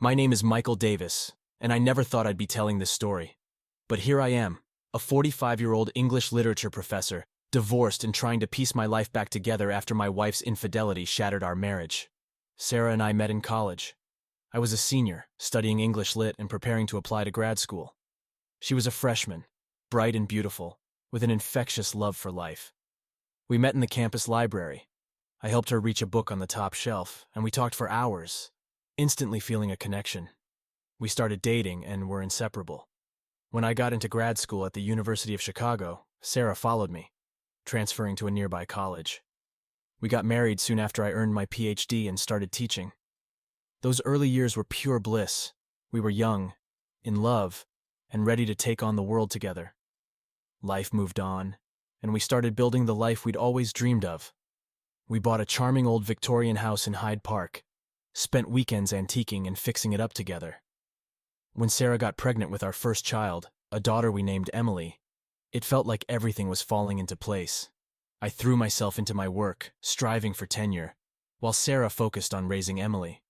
My name is Michael Davis, and I never thought I'd be telling this story. But here I am, a 45-year-old English literature professor, divorced and trying to piece my life back together after my wife's infidelity shattered our marriage. Sarah and I met in college. I was a senior, studying English Lit and preparing to apply to grad school. She was a freshman, bright and beautiful, with an infectious love for life. We met in the campus library. I helped her reach a book on the top shelf, and we talked for hours, instantly feeling a connection. We started dating and were inseparable. When I got into grad school at the University of Chicago, Sarah followed me, transferring to a nearby college. We got married soon after I earned my PhD and started teaching. Those early years were pure bliss. We were young, in love, and ready to take on the world together. Life moved on, and we started building the life we'd always dreamed of. We bought a charming old Victorian house in Hyde Park, spent weekends antiquing and fixing it up together. When Sarah got pregnant with our first child, a daughter we named Emily, it felt like everything was falling into place. I threw myself into my work, striving for tenure, while Sarah focused on raising Emily.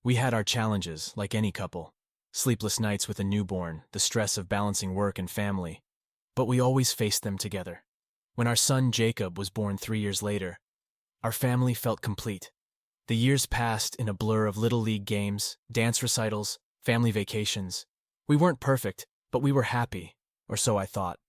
We had our challenges, like any couple. Sleepless nights with a newborn, the stress of balancing work and family. But we always faced them together. When our son Jacob was born 3 years later, our family felt complete. The years passed in a blur of little league games, dance recitals, family vacations. We weren't perfect, but we were happy, or so I thought.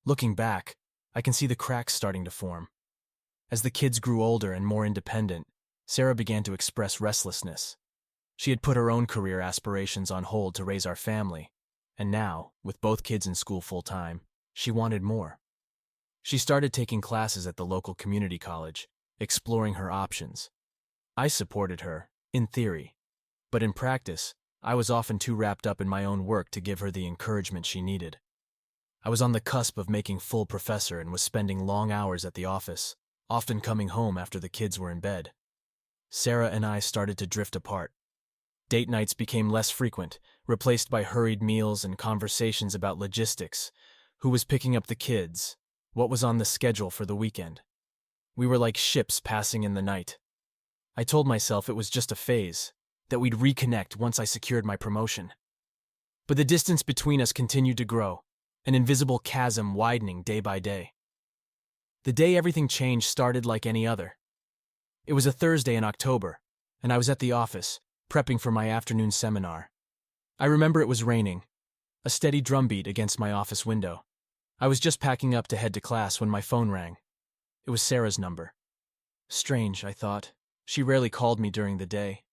Looking back, I can see the cracks starting to form. As the kids grew older and more independent, Sarah began to express restlessness. She had put her own career aspirations on hold to raise our family, and now, with both kids in school full-time, she wanted more. She started taking classes at the local community college, exploring her options. I supported her, in theory, but in practice, I was often too wrapped up in my own work to give her the encouragement she needed. I was on the cusp of making full professor and was spending long hours at the office, often coming home after the kids were in bed. Sarah and I started to drift apart. Date nights became less frequent, replaced by hurried meals and conversations about logistics, who was picking up the kids, what was on the schedule for the weekend. We were like ships passing in the night. I told myself it was just a phase, that we'd reconnect once I secured my promotion. But the distance between us continued to grow, an invisible chasm widening day by day. The day everything changed started like any other. It was a Thursday in October, and I was at the office, prepping for my afternoon seminar. I remember it was raining, a steady drumbeat against my office window. I was just packing up to head to class when my phone rang. It was Sarah's number. Strange, I thought. She rarely called me during the day.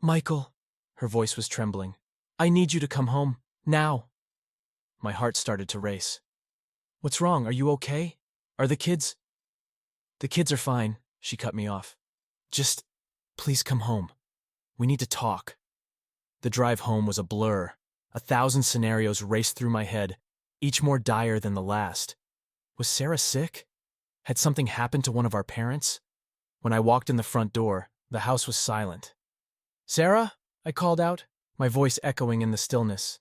"Michael," her voice was trembling. "I need you to come home, now." My heart started to race. "What's wrong? Are you okay? Are the kids—" "The kids are fine," she cut me off. "Just, please come home. We need to talk." The drive home was a blur. 1,000 scenarios raced through my head, each more dire than the last. Was Sarah sick? Had something happened to one of our parents? When I walked in the front door, the house was silent. "Sarah?" I called out, my voice echoing in the stillness.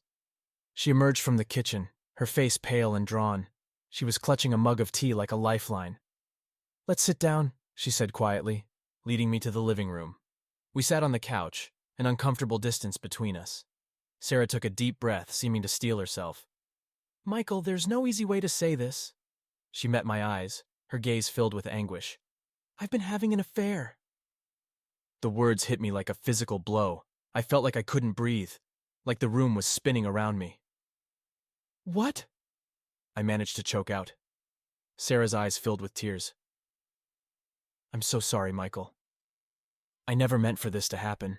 She emerged from the kitchen, her face pale and drawn. She was clutching a mug of tea like a lifeline. "Let's sit down," she said quietly, leading me to the living room. We sat on the couch, an uncomfortable distance between us. Sarah took a deep breath, seeming to steel herself. "Michael, there's no easy way to say this." She met my eyes, her gaze filled with anguish. "I've been having an affair." The words hit me like a physical blow. I felt like I couldn't breathe, like the room was spinning around me. "What?" I managed to choke out. Sarah's eyes filled with tears. "I'm so sorry, Michael. I never meant for this to happen.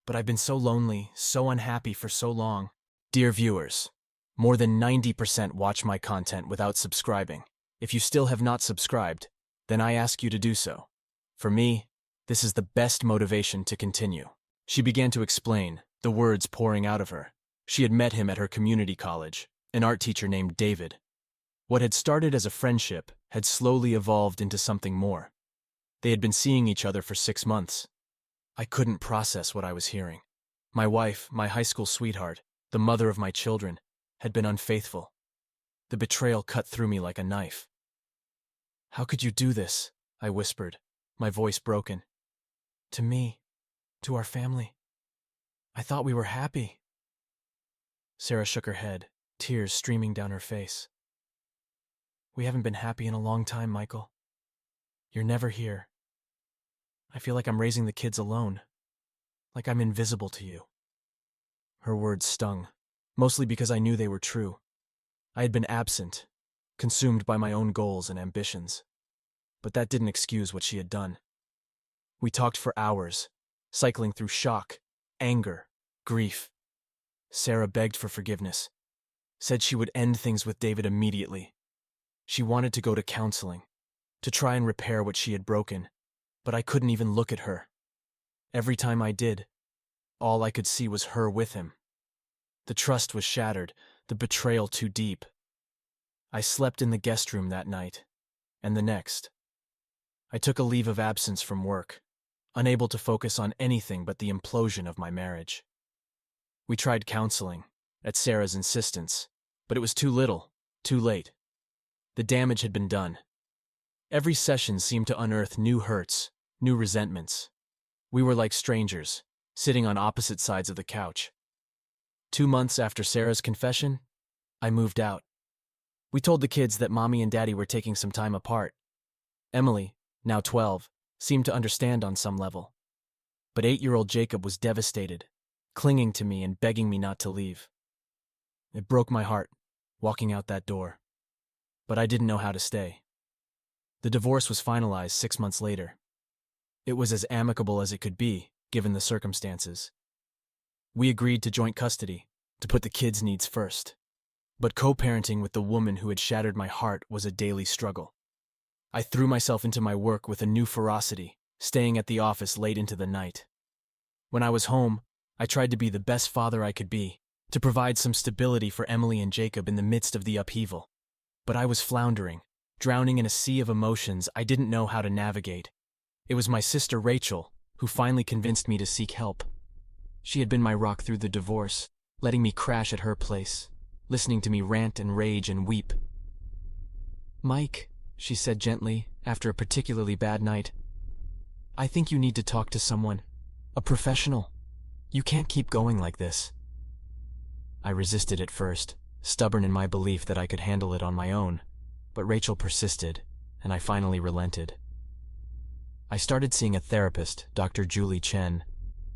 But I've been so lonely, so unhappy for so long." Dear viewers, more than 90% watch my content without subscribing. If you still have not subscribed, then I ask you to do so. For me, this is the best motivation to continue. She began to explain, the words pouring out of her. She had met him at her community college, an art teacher named David. What had started as a friendship had slowly evolved into something more. They had been seeing each other for 6 months. I couldn't process what I was hearing. My wife, my high school sweetheart, the mother of my children, had been unfaithful. The betrayal cut through me like a knife. "How could you do this?" I whispered, my voice broken. "To me, to our family. I thought we were happy. Sarah shook her head, tears streaming down her face. We haven't been happy in a long time, Michael. You're never here. I feel like I'm raising the kids alone, like I'm invisible to you. Her words stung, mostly because I knew they were true. I had been absent, consumed by my own goals and ambitions. But that didn't excuse what she had done. We talked for hours, cycling through shock, anger, grief. Sarah begged for forgiveness, said she would end things with David immediately. She wanted to go to counseling, to try and repair what she had broken, but I couldn't even look at her. Every time I did, all I could see was her with him. The trust was shattered, the betrayal too deep. I slept in the guest room that night, and the next. I took a leave of absence from work, unable to focus on anything but the implosion of my marriage. We tried counseling, at Sarah's insistence, but it was too little, too late. The damage had been done. Every session seemed to unearth new hurts, new resentments. We were like strangers, sitting on opposite sides of the couch. 2 months after Sarah's confession, I moved out. We told the kids that Mommy and Daddy were taking some time apart. Emily, now 12, seemed to understand on some level. But 8-year-old Jacob was devastated, clinging to me and begging me not to leave. It broke my heart, walking out that door. But I didn't know how to stay. The divorce was finalized 6 months later. It was as amicable as it could be, given the circumstances. We agreed to joint custody, to put the kids' needs first. But co-parenting with the woman who had shattered my heart was a daily struggle. I threw myself into my work with a new ferocity, staying at the office late into the night. When I was home, I tried to be the best father I could be, to provide some stability for Emily and Jacob in the midst of the upheaval. But I was floundering, drowning in a sea of emotions I didn't know how to navigate. It was my sister Rachel who finally convinced me to seek help. She had been my rock through the divorce, letting me crash at her place, listening to me rant and rage and weep. "Mike," she said gently, after a particularly bad night, "I think you need to talk to someone, a professional. You can't keep going like this." I resisted at first, stubborn in my belief that I could handle it on my own, but Rachel persisted, and I finally relented. I started seeing a therapist, Dr. Julie Chen.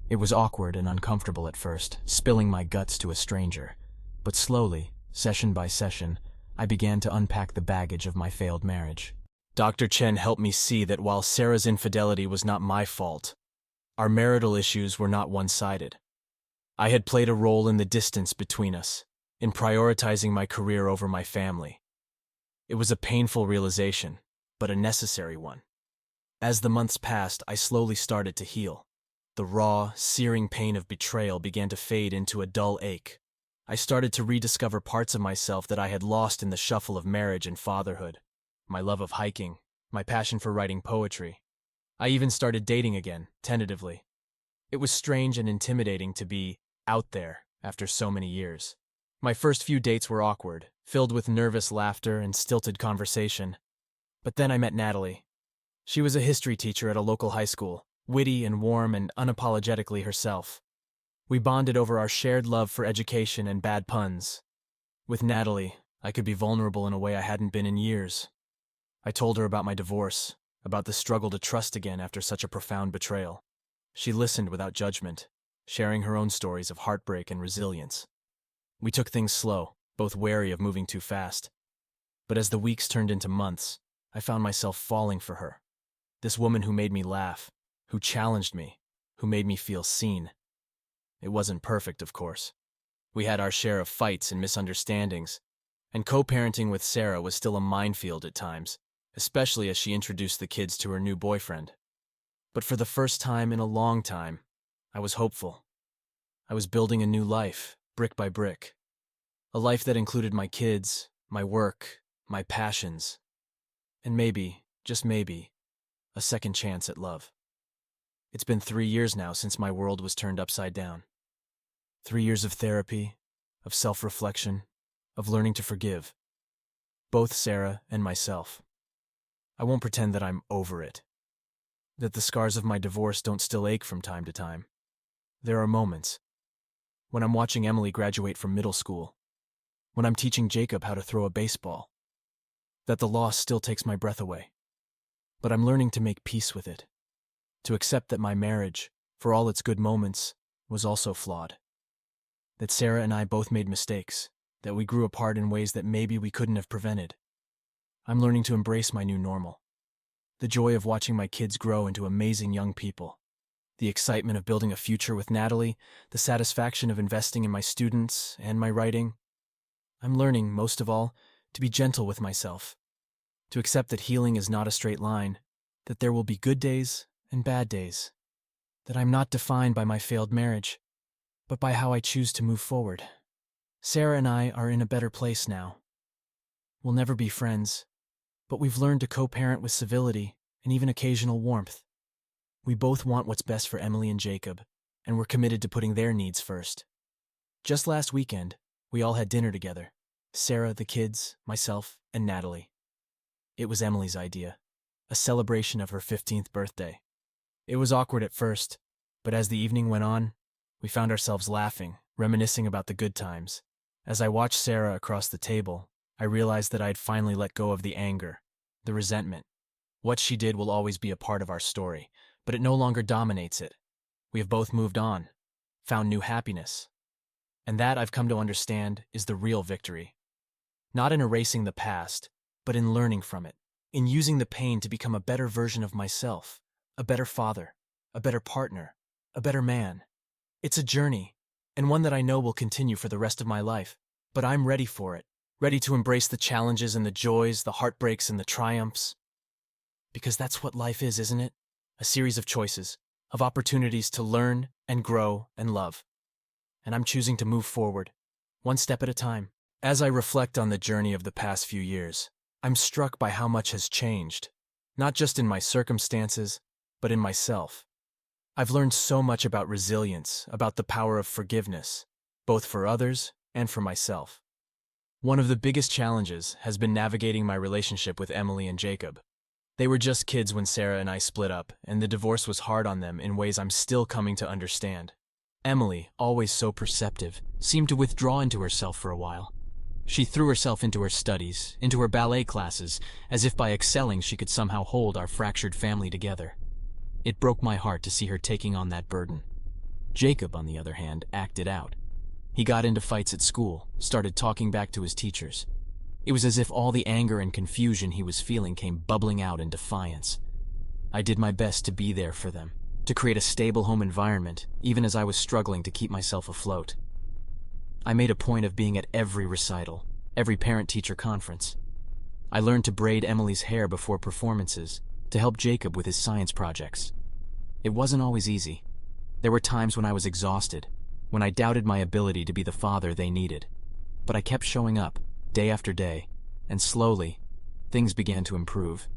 It was awkward and uncomfortable at first, spilling my guts to a stranger, but slowly, session by session, I began to unpack the baggage of my failed marriage. Dr. Chen helped me see that while Sarah's infidelity was not my fault, our marital issues were not one-sided. I had played a role in the distance between us, in prioritizing my career over my family. It was a painful realization, but a necessary one. As the months passed, I slowly started to heal. The raw, searing pain of betrayal began to fade into a dull ache. I started to rediscover parts of myself that I had lost in the shuffle of marriage and fatherhood. My love of hiking, my passion for writing poetry. I even started dating again, tentatively. It was strange and intimidating to be out there after so many years. My first few dates were awkward, filled with nervous laughter and stilted conversation. But then I met Natalie. She was a history teacher at a local high school, witty and warm and unapologetically herself. We bonded over our shared love for education and bad puns. With Natalie, I could be vulnerable in a way I hadn't been in years. I told her about my divorce, about the struggle to trust again after such a profound betrayal. She listened without judgment, sharing her own stories of heartbreak and resilience. We took things slow, both wary of moving too fast. But as the weeks turned into months, I found myself falling for her. This woman who made me laugh, who challenged me, who made me feel seen. It wasn't perfect, of course. We had our share of fights and misunderstandings, and co-parenting with Sarah was still a minefield at times, especially as she introduced the kids to her new boyfriend. But for the first time in a long time, I was hopeful. I was building a new life, brick by brick. A life that included my kids, my work, my passions, and maybe, just maybe, a second chance at love. It's been 3 years now since my world was turned upside down. 3 years of therapy, of self-reflection, of learning to forgive. Both Sarah and myself. I won't pretend that I'm over it. That the scars of my divorce don't still ache from time to time. There are moments, when I'm watching Emily graduate from middle school, when I'm teaching Jacob how to throw a baseball. That the loss still takes my breath away. But I'm learning to make peace with it, to accept that my marriage, for all its good moments, was also flawed. That Sarah and I both made mistakes, that we grew apart in ways that maybe we couldn't have prevented. I'm learning to embrace my new normal. The joy of watching my kids grow into amazing young people. The excitement of building a future with Natalie, the satisfaction of investing in my students and my writing. I'm learning, most of all, to be gentle with myself, to accept that healing is not a straight line, that there will be good days and bad days, that I'm not defined by my failed marriage, but by how I choose to move forward. Sarah and I are in a better place now. We'll never be friends, but we've learned to co-parent with civility and even occasional warmth. We both want what's best for Emily and Jacob, and we're committed to putting their needs first. Just last weekend, we all had dinner together. Sarah, the kids, myself, and Natalie. It was Emily's idea, a celebration of her 15th birthday. It was awkward at first, but as the evening went on, we found ourselves laughing, reminiscing about the good times. As I watched Sarah across the table, I realized that I had finally let go of the anger, the resentment. What she did will always be a part of our story, but it no longer dominates it. We have both moved on, found new happiness. And that, I've come to understand, is the real victory. Not in erasing the past, but in learning from it, in using the pain to become a better version of myself, a better father, a better partner, a better man. It's a journey, and one that I know will continue for the rest of my life, but I'm ready for it, ready to embrace the challenges and the joys, the heartbreaks and the triumphs. Because that's what life is, isn't it? A series of choices, of opportunities to learn and grow and love. And I'm choosing to move forward, one step at a time. As I reflect on the journey of the past few years, I'm struck by how much has changed, not just in my circumstances, but in myself. I've learned so much about resilience, about the power of forgiveness, both for others and for myself. One of the biggest challenges has been navigating my relationship with Emily and Jacob. They were just kids when Sarah and I split up, and the divorce was hard on them in ways I'm still coming to understand. Emily, always so perceptive, seemed to withdraw into herself for a while. She threw herself into her studies, into her ballet classes, as if by excelling she could somehow hold our fractured family together. It broke my heart to see her taking on that burden. Jacob, on the other hand, acted out. He got into fights at school, started talking back to his teachers. It was as if all the anger and confusion he was feeling came bubbling out in defiance. I did my best to be there for them, to create a stable home environment, even as I was struggling to keep myself afloat. I made a point of being at every recital, every parent-teacher conference. I learned to braid Emily's hair before performances, to help Jacob with his science projects. It wasn't always easy. There were times when I was exhausted, when I doubted my ability to be the father they needed. But I kept showing up, day after day, and slowly, things began to improve.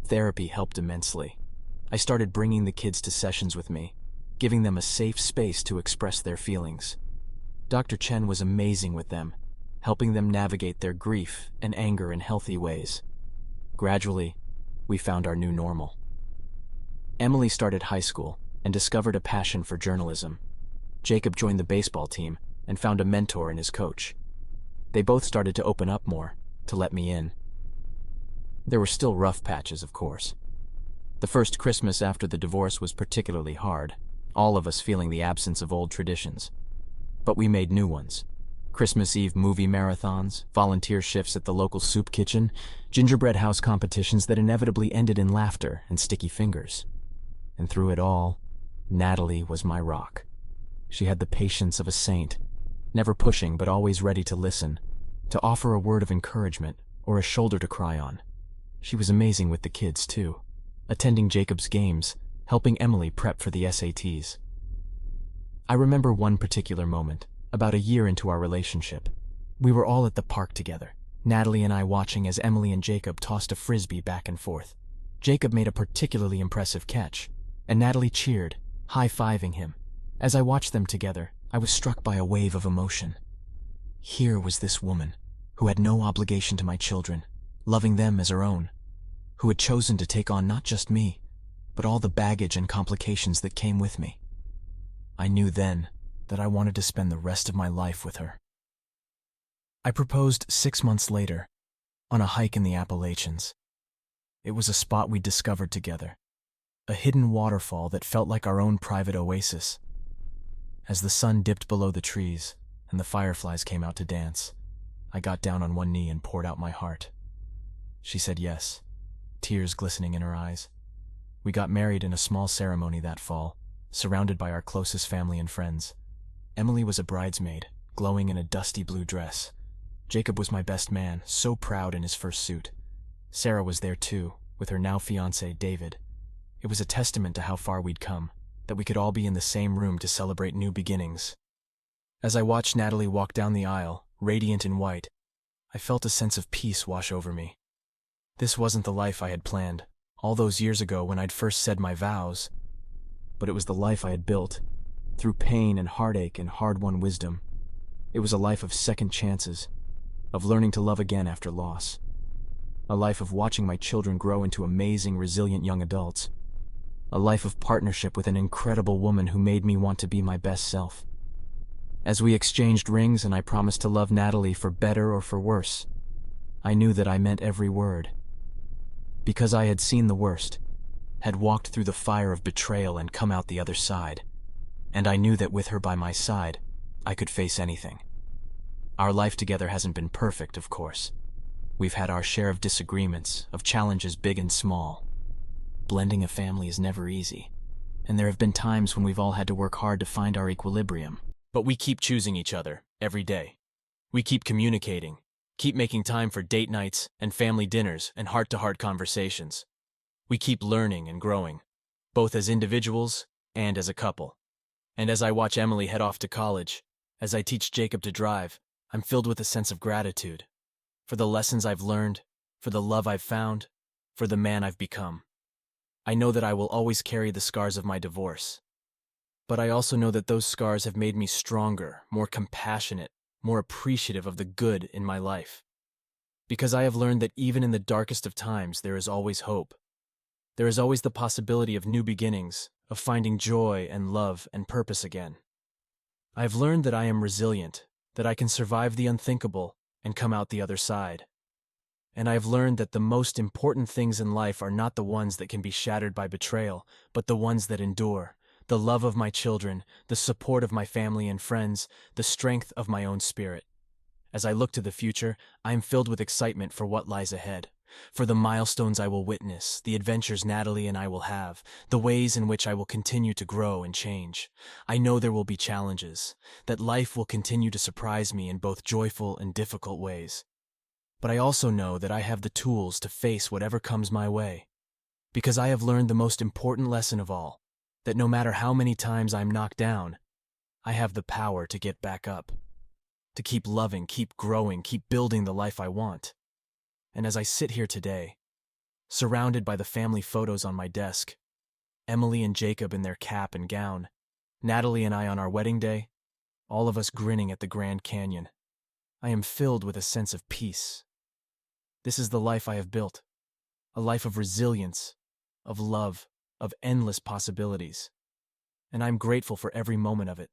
Therapy helped immensely. I started bringing the kids to sessions with me, giving them a safe space to express their feelings. Dr. Chen was amazing with them, helping them navigate their grief and anger in healthy ways. Gradually, we found our new normal. Emily started high school and discovered a passion for journalism. Jacob joined the baseball team and found a mentor in his coach. They both started to open up more, to let me in. There were still rough patches, of course. The first Christmas after the divorce was particularly hard, all of us feeling the absence of old traditions. But we made new ones. Christmas Eve movie marathons, volunteer shifts at the local soup kitchen, gingerbread house competitions that inevitably ended in laughter and sticky fingers. And through it all, Natalie was my rock. She had the patience of a saint, never pushing but always ready to listen, to offer a word of encouragement or a shoulder to cry on. She was amazing with the kids, too, attending Jacob's games, helping Emily prep for the SATs. I remember one particular moment, about a year into our relationship. We were all at the park together, Natalie and I watching as Emily and Jacob tossed a frisbee back and forth. Jacob made a particularly impressive catch, and Natalie cheered, high-fiving him. As I watched them together, I was struck by a wave of emotion. Here was this woman, who had no obligation to my children, loving them as her own, who had chosen to take on not just me, but all the baggage and complications that came with me. I knew then that I wanted to spend the rest of my life with her. I proposed 6 months later, on a hike in the Appalachians. It was a spot we discovered together, a hidden waterfall that felt like our own private oasis. As the sun dipped below the trees and the fireflies came out to dance, I got down on one knee and poured out my heart. She said yes, tears glistening in her eyes. We got married in a small ceremony that fall, surrounded by our closest family and friends. Emily was a bridesmaid, glowing in a dusty blue dress. Jacob was my best man, so proud in his first suit. Sarah was there too, with her now fiancé, David. It was a testament to how far we'd come, that we could all be in the same room to celebrate new beginnings. As I watched Natalie walk down the aisle, radiant in white, I felt a sense of peace wash over me. This wasn't the life I had planned, all those years ago when I'd first said my vows, but it was the life I had built, through pain and heartache and hard-won wisdom. It was a life of second chances, of learning to love again after loss. A life of watching my children grow into amazing, resilient young adults. A life of partnership with an incredible woman who made me want to be my best self. As we exchanged rings and I promised to love Natalie for better or for worse, I knew that I meant every word. Because I had seen the worst, had walked through the fire of betrayal and come out the other side, and I knew that with her by my side, I could face anything. Our life together hasn't been perfect, of course. We've had our share of disagreements, of challenges big and small. Blending a family is never easy, and there have been times when we've all had to work hard to find our equilibrium. But we keep choosing each other, every day. We keep communicating, keep making time for date nights and family dinners and heart-to-heart conversations. We keep learning and growing, both as individuals and as a couple. And as I watch Emily head off to college, as I teach Jacob to drive, I'm filled with a sense of gratitude for the lessons I've learned, for the love I've found, for the man I've become. I know that I will always carry the scars of my divorce, but I also know that those scars have made me stronger, more compassionate, more appreciative of the good in my life. Because I have learned that even in the darkest of times, there is always hope. There is always the possibility of new beginnings, of finding joy and love and purpose again. I've learned that I am resilient, that I can survive the unthinkable and come out the other side. And I've learned that the most important things in life are not the ones that can be shattered by betrayal, but the ones that endure. The love of my children, the support of my family and friends, the strength of my own spirit. As I look to the future, I am filled with excitement for what lies ahead, for the milestones I will witness, the adventures Natalie and I will have, the ways in which I will continue to grow and change. I know there will be challenges, that life will continue to surprise me in both joyful and difficult ways. But I also know that I have the tools to face whatever comes my way, because I have learned the most important lesson of all, that no matter how many times I'm knocked down, I have the power to get back up, to keep loving, keep growing, keep building the life I want. And as I sit here today, surrounded by the family photos on my desk, Emily and Jacob in their cap and gown, Natalie and I on our wedding day, all of us grinning at the Grand Canyon, I am filled with a sense of peace. This is the life I have built, a life of resilience, of love, of endless possibilities, and I'm grateful for every moment of it.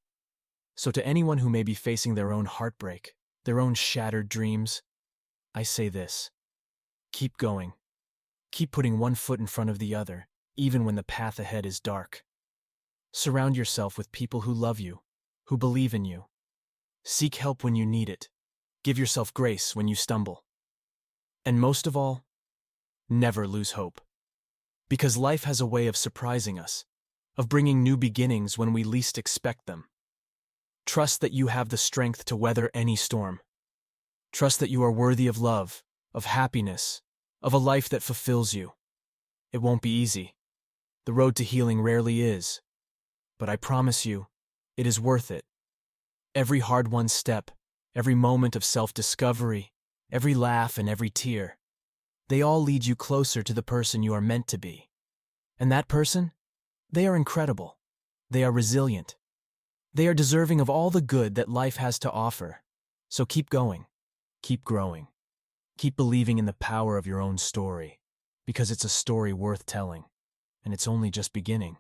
So to anyone who may be facing their own heartbreak, their own shattered dreams, I say this: keep going. Keep putting one foot in front of the other, even when the path ahead is dark. Surround yourself with people who love you, who believe in you. Seek help when you need it. Give yourself grace when you stumble. And most of all, never lose hope. Because life has a way of surprising us, of bringing new beginnings when we least expect them. Trust that you have the strength to weather any storm. Trust that you are worthy of love, of happiness, of a life that fulfills you. It won't be easy. The road to healing rarely is. But I promise you, it is worth it. Every hard-won step, every moment of self-discovery, every laugh and every tear, they all lead you closer to the person you are meant to be. And that person? They are incredible. They are resilient. They are deserving of all the good that life has to offer. So keep going. Keep growing. Keep believing in the power of your own story, because it's a story worth telling, and it's only just beginning.